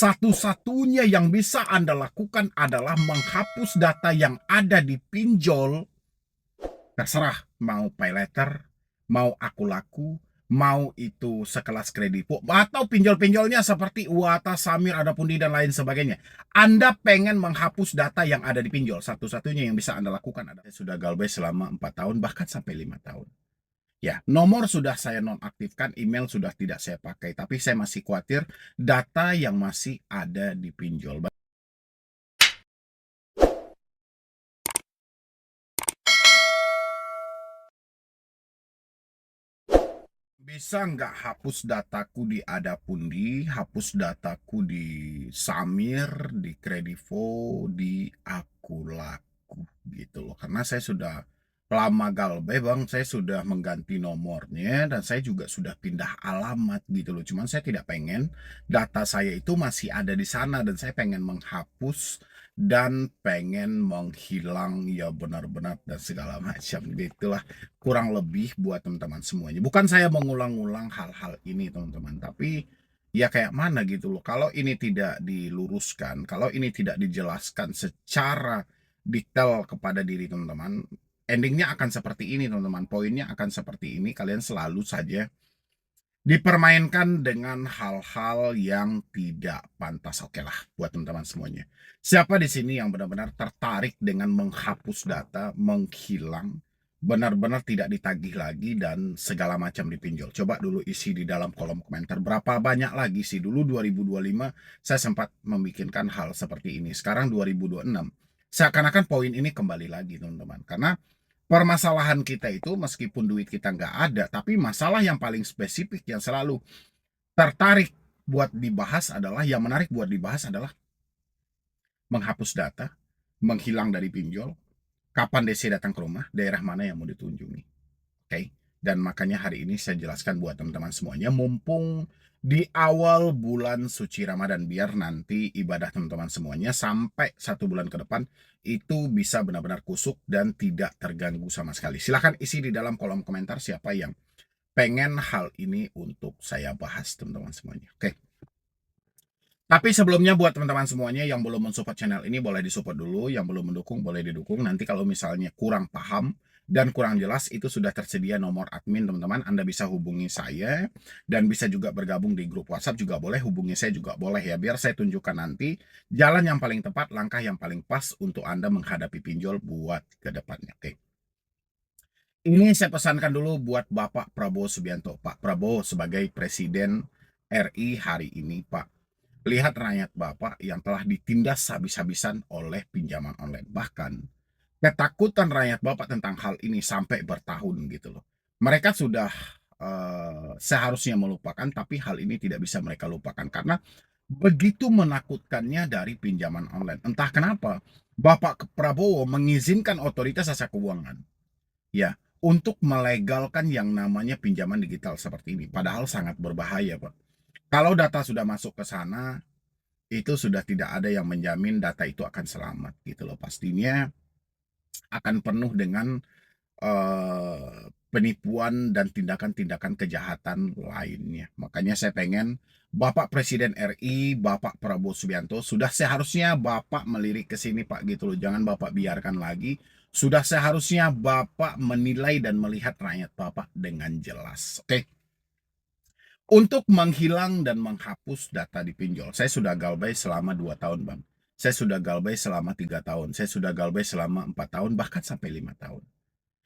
Satu-satunya yang bisa Anda lakukan adalah menghapus data yang ada di pinjol. Terserah mau pay letter, mau aku laku, mau itu sekelas kredivo, atau pinjol-pinjolnya seperti Uata, Samir, Adapundi, dan lain sebagainya. Anda pengen menghapus data yang ada di pinjol. Satu-satunya yang bisa Anda lakukan adalah sudah galbay selama 4 tahun, bahkan sampai 5 tahun. Ya, nomor sudah saya nonaktifkan, email sudah tidak saya pakai, tapi saya masih khawatir data yang masih ada di pinjol. Bisa nggak hapus dataku di Adapundi, hapus dataku di Samir, di Kredivo, di Aku Laku gitu loh. Karena saya sudah lama galbay bang, saya sudah mengganti nomornya dan saya juga sudah pindah alamat gitu loh. Cuman saya tidak pengen data saya itu masih ada di sana dan saya pengen menghapus dan pengen menghilang ya benar-benar dan segala macam gitulah, kurang lebih buat teman-teman semuanya. Bukan saya mengulang-ulang hal-hal ini teman-teman, tapi ya kayak mana gitu loh. Kalau ini tidak diluruskan, kalau ini tidak dijelaskan secara detail kepada diri teman-teman, endingnya akan seperti ini teman-teman. Poinnya akan seperti ini, kalian selalu saja dipermainkan dengan hal-hal yang tidak pantas. Oke lah buat teman-teman semuanya. Siapa di sini yang benar-benar tertarik dengan menghapus data, menghilang, benar-benar tidak ditagih lagi dan segala macam dipinjol? Coba dulu isi di dalam kolom komentar. Berapa banyak lagi sih? Dulu 2025 saya sempat membikinkan hal seperti ini. Sekarang 2026. Seakan-akan poin ini kembali lagi teman-teman. Karena permasalahan kita itu meskipun duit kita nggak ada, tapi masalah yang paling spesifik yang selalu tertarik buat dibahas adalah, yang menarik buat dibahas adalah menghapus data, menghilang dari pinjol, kapan DC datang ke rumah, daerah mana yang mau ditunjungi. Oke? Dan makanya hari ini saya jelaskan buat teman-teman semuanya, mumpung di awal bulan suci Ramadan, biar nanti ibadah teman-teman semuanya sampai 1 bulan ke depan itu bisa benar-benar kusuk dan tidak terganggu sama sekali. Silahkan isi di dalam kolom komentar siapa yang pengen hal ini untuk saya bahas teman-teman semuanya. Oke. Tapi sebelumnya buat teman-teman semuanya yang belum mensupport channel ini, boleh disupport dulu. Yang belum mendukung boleh didukung. Nanti kalau misalnya kurang paham dan kurang jelas, itu sudah tersedia nomor admin teman-teman. Anda bisa hubungi saya dan bisa juga bergabung di grup WhatsApp juga boleh. Hubungi saya juga boleh ya. Biar saya tunjukkan nanti jalan yang paling tepat, langkah yang paling pas untuk Anda menghadapi pinjol buat ke depannya. Oke. Ini saya pesankan dulu buat Bapak Prabowo Subianto. Pak Prabowo sebagai Presiden RI hari ini, Pak. Lihat rakyat Bapak yang telah ditindas habis-habisan oleh pinjaman online. Bahkan ketakutan rakyat Bapak tentang hal ini sampai bertahun gitu loh. Mereka sudah seharusnya melupakan, tapi hal ini tidak bisa mereka lupakan karena begitu menakutkannya dari pinjaman online. Entah kenapa Bapak Prabowo mengizinkan otoritas jasa keuangan ya untuk melegalkan yang namanya pinjaman digital seperti ini. Padahal sangat berbahaya, Pak. Kalau data sudah masuk ke sana, itu sudah tidak ada yang menjamin data itu akan selamat gitu loh. Pastinya akan penuh dengan penipuan dan tindakan-tindakan kejahatan lainnya. Makanya saya pengen Bapak Presiden RI, Bapak Prabowo Subianto, sudah seharusnya Bapak melirik ke sini Pak gitu loh. Jangan Bapak biarkan lagi. Sudah seharusnya Bapak menilai dan melihat rakyat Bapak dengan jelas. Oke. Untuk menghilang dan menghapus data di pinjol, saya sudah galbay selama 2 tahun, Bang. Saya sudah galbay selama 3 tahun. Saya sudah galbay selama 4 tahun, bahkan sampai 5 tahun.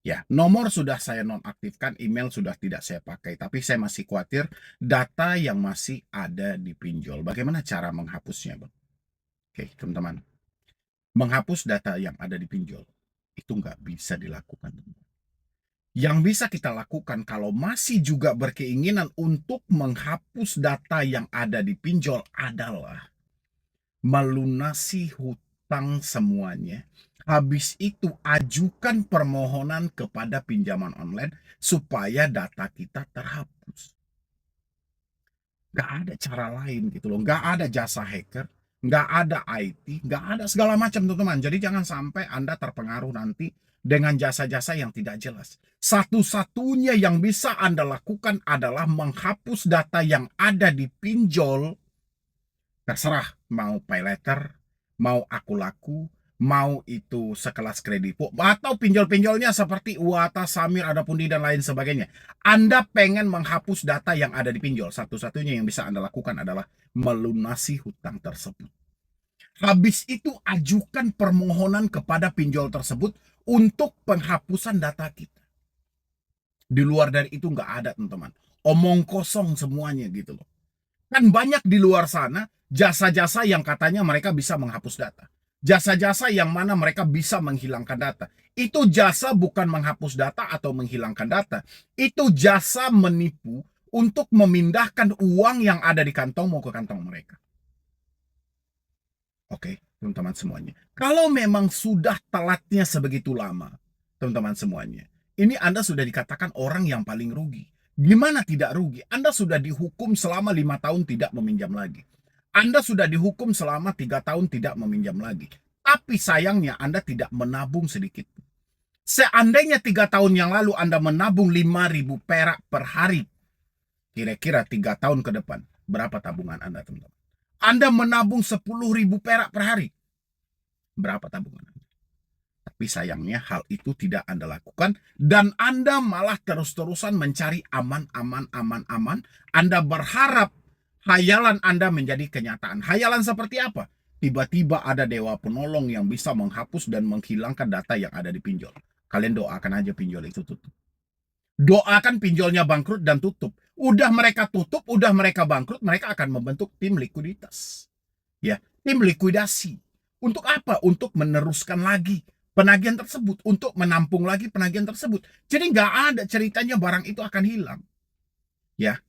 Ya, nomor sudah saya nonaktifkan, email sudah tidak saya pakai, tapi saya masih khawatir data yang masih ada di pinjol. Bagaimana cara menghapusnya, Bang? Oke, teman-teman. Menghapus data yang ada di pinjol, itu nggak bisa dilakukan. Yang bisa kita lakukan kalau masih juga berkeinginan untuk menghapus data yang ada di pinjol adalah melunasi hutang semuanya. Habis itu ajukan permohonan kepada pinjaman online supaya data kita terhapus. Gak ada cara lain gitu loh. Gak ada jasa hacker, gak ada IT, gak ada segala macam teman-teman. Jadi jangan sampai Anda terpengaruh nanti dengan jasa-jasa yang tidak jelas. Satu-satunya yang bisa Anda lakukan adalah menghapus data yang ada di pinjol. Terserah mau pay letter, mau aku laku, mau itu sekelas Kredivo, atau pinjol-pinjolnya seperti Uata, Samir, Adapundi, dan lain sebagainya. Anda pengen menghapus data yang ada di pinjol, satu-satunya yang bisa Anda lakukan adalah melunasi hutang tersebut. Habis itu ajukan permohonan kepada pinjol tersebut untuk penghapusan data kita. Di luar dari itu nggak ada, teman-teman. Omong kosong semuanya gitu loh. Kan banyak di luar sana jasa-jasa yang katanya mereka bisa menghapus data. Jasa-jasa yang mana mereka bisa menghilangkan data. Itu jasa bukan menghapus data atau menghilangkan data. Itu jasa menipu untuk memindahkan uang yang ada di kantongmu ke kantong mereka. Oke, teman-teman semuanya. Kalau memang sudah telatnya sebegitu lama, teman-teman semuanya, ini Anda sudah dikatakan orang yang paling rugi. Gimana tidak rugi? Anda sudah dihukum selama 5 tahun tidak meminjam lagi. Anda sudah dihukum selama 3 tahun tidak meminjam lagi. Tapi sayangnya Anda tidak menabung sedikit. Seandainya 3 tahun yang lalu Anda menabung 5.000 perak per hari, kira-kira 3 tahun ke depan, berapa tabungan Anda, teman-teman? Anda menabung 10.000 perak per hari, berapa tabungan Anda? Tapi sayangnya hal itu tidak Anda lakukan, dan Anda malah terus-terusan mencari aman. Anda berharap hayalan Anda menjadi kenyataan. Hayalan seperti apa? Tiba-tiba ada dewa penolong yang bisa menghapus dan menghilangkan data yang ada di pinjol. Kalian doakan aja pinjol itu tutup. Doakan pinjolnya bangkrut dan tutup. Udah mereka tutup, udah mereka bangkrut, mereka akan membentuk tim likuiditas. Ya, tim likuidasi. Untuk apa? Untuk meneruskan lagi penagihan tersebut, untuk menampung lagi penagihan tersebut. Jadi nggak ada ceritanya barang itu akan hilang. Ya.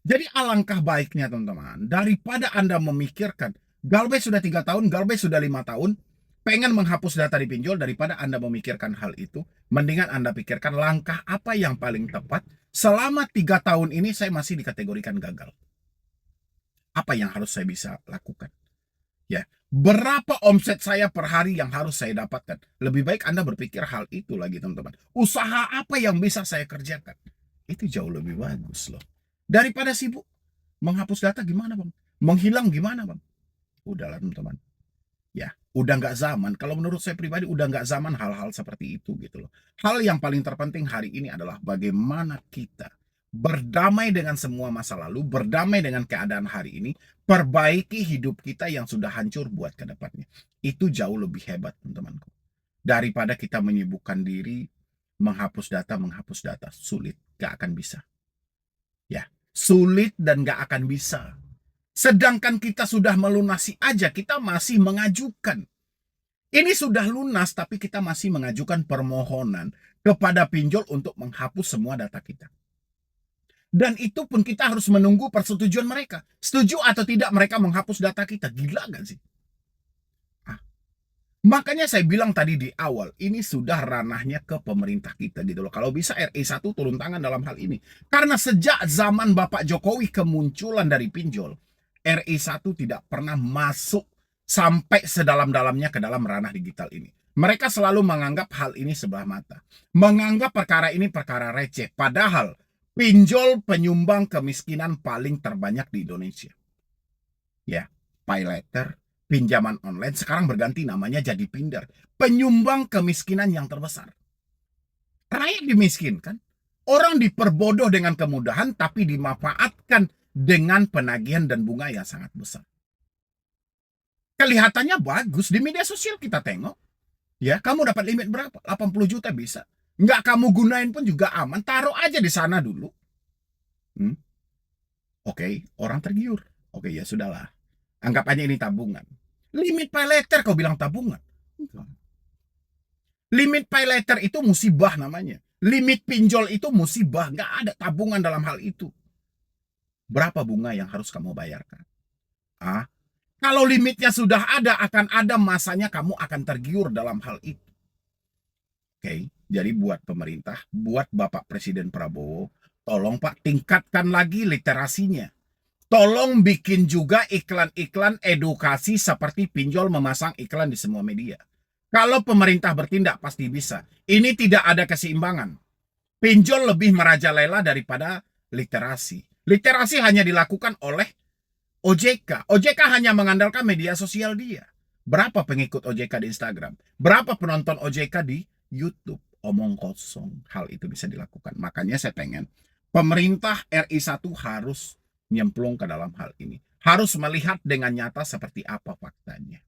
Jadi alangkah baiknya, teman-teman, daripada Anda memikirkan Galbay sudah 3 tahun, Galbay sudah 5 tahun, pengen menghapus data di pinjol, daripada Anda memikirkan hal itu, mendingan Anda pikirkan langkah apa yang paling tepat. Selama 3 tahun ini saya masih dikategorikan gagal. Apa yang harus saya bisa lakukan? Ya, berapa omset saya per hari yang harus saya dapatkan? Lebih baik Anda berpikir hal itu lagi, teman-teman. Usaha apa yang bisa saya kerjakan? Itu jauh lebih bagus loh. Daripada sibuk menghapus data gimana, Bang? Menghilang gimana, Bang? Udahlah, teman-teman. Ya, udah nggak zaman. Kalau menurut saya pribadi udah nggak zaman hal-hal seperti itu gitu loh. Hal yang paling terpenting hari ini adalah bagaimana kita berdamai dengan semua masa lalu, berdamai dengan keadaan hari ini, perbaiki hidup kita yang sudah hancur buat ke depannya. Itu jauh lebih hebat, teman-temanku. Daripada kita menyibukkan diri menghapus data, sulit, gak akan bisa. Ya, sulit dan gak akan bisa. Sedangkan kita sudah melunasi aja, kita masih mengajukan. Ini sudah lunas, tapi kita masih mengajukan permohonan kepada pinjol untuk menghapus semua data kita. Dan itu pun kita harus menunggu persetujuan mereka. Setuju atau tidak mereka menghapus data kita. Gila gak sih? Makanya saya bilang tadi di awal, ini sudah ranahnya ke pemerintah kita gitu loh. Kalau bisa RI 1 turun tangan dalam hal ini. Karena sejak zaman Bapak Jokowi kemunculan dari pinjol, RI 1 tidak pernah masuk sampai sedalam-dalamnya ke dalam ranah digital ini. Mereka selalu menganggap hal ini sebelah mata. Menganggap perkara ini perkara receh. Padahal pinjol penyumbang kemiskinan paling terbanyak di Indonesia. Ya, pay letter, pinjaman online, sekarang berganti namanya jadi Pinder. Penyumbang kemiskinan yang terbesar. Rakyat dimiskinkan. Orang diperbodoh dengan kemudahan, tapi dimanfaatkan dengan penagihan dan bunga yang sangat besar. Kelihatannya bagus. Di media sosial kita tengok. Ya, kamu dapat limit berapa? 80 juta bisa. Nggak kamu gunain pun juga aman. Taruh aja di sana dulu. Oke, orang tergiur. Oke, ya sudahlah. Anggap aja ini tabungan. Limit pay letter kau bilang tabungan. Limit pay letter itu musibah namanya. Limit pinjol itu musibah. Nggak ada tabungan dalam hal itu. Berapa bunga yang harus kamu bayarkan? Kalau limitnya sudah ada, akan ada masanya kamu akan tergiur dalam hal itu. Oke, jadi buat pemerintah, buat Bapak Presiden Prabowo, tolong Pak tingkatkan lagi literasinya. Tolong bikin juga iklan-iklan edukasi seperti pinjol memasang iklan di semua media. Kalau pemerintah bertindak pasti bisa. Ini tidak ada keseimbangan. Pinjol lebih merajalela daripada literasi. Literasi hanya dilakukan oleh OJK hanya mengandalkan media sosial dia. Berapa pengikut OJK di Instagram? Berapa penonton OJK di YouTube? Omong kosong, hal itu bisa dilakukan. Makanya saya pengen pemerintah RI 1 harus nyemplung ke dalam hal ini. Harus melihat dengan nyata seperti apa faktanya.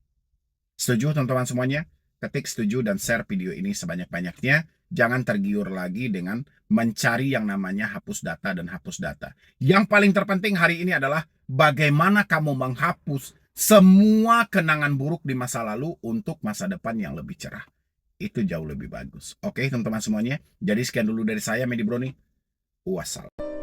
Setuju teman-teman semuanya? Ketik setuju dan share video ini sebanyak-banyaknya. Jangan tergiur lagi dengan mencari yang namanya hapus data dan hapus data. Yang paling terpenting hari ini adalah bagaimana kamu menghapus semua kenangan buruk di masa lalu untuk masa depan yang lebih cerah. Itu jauh lebih bagus. Oke teman-teman semuanya. Jadi sekian dulu dari saya, Medi Broni. Wassalam.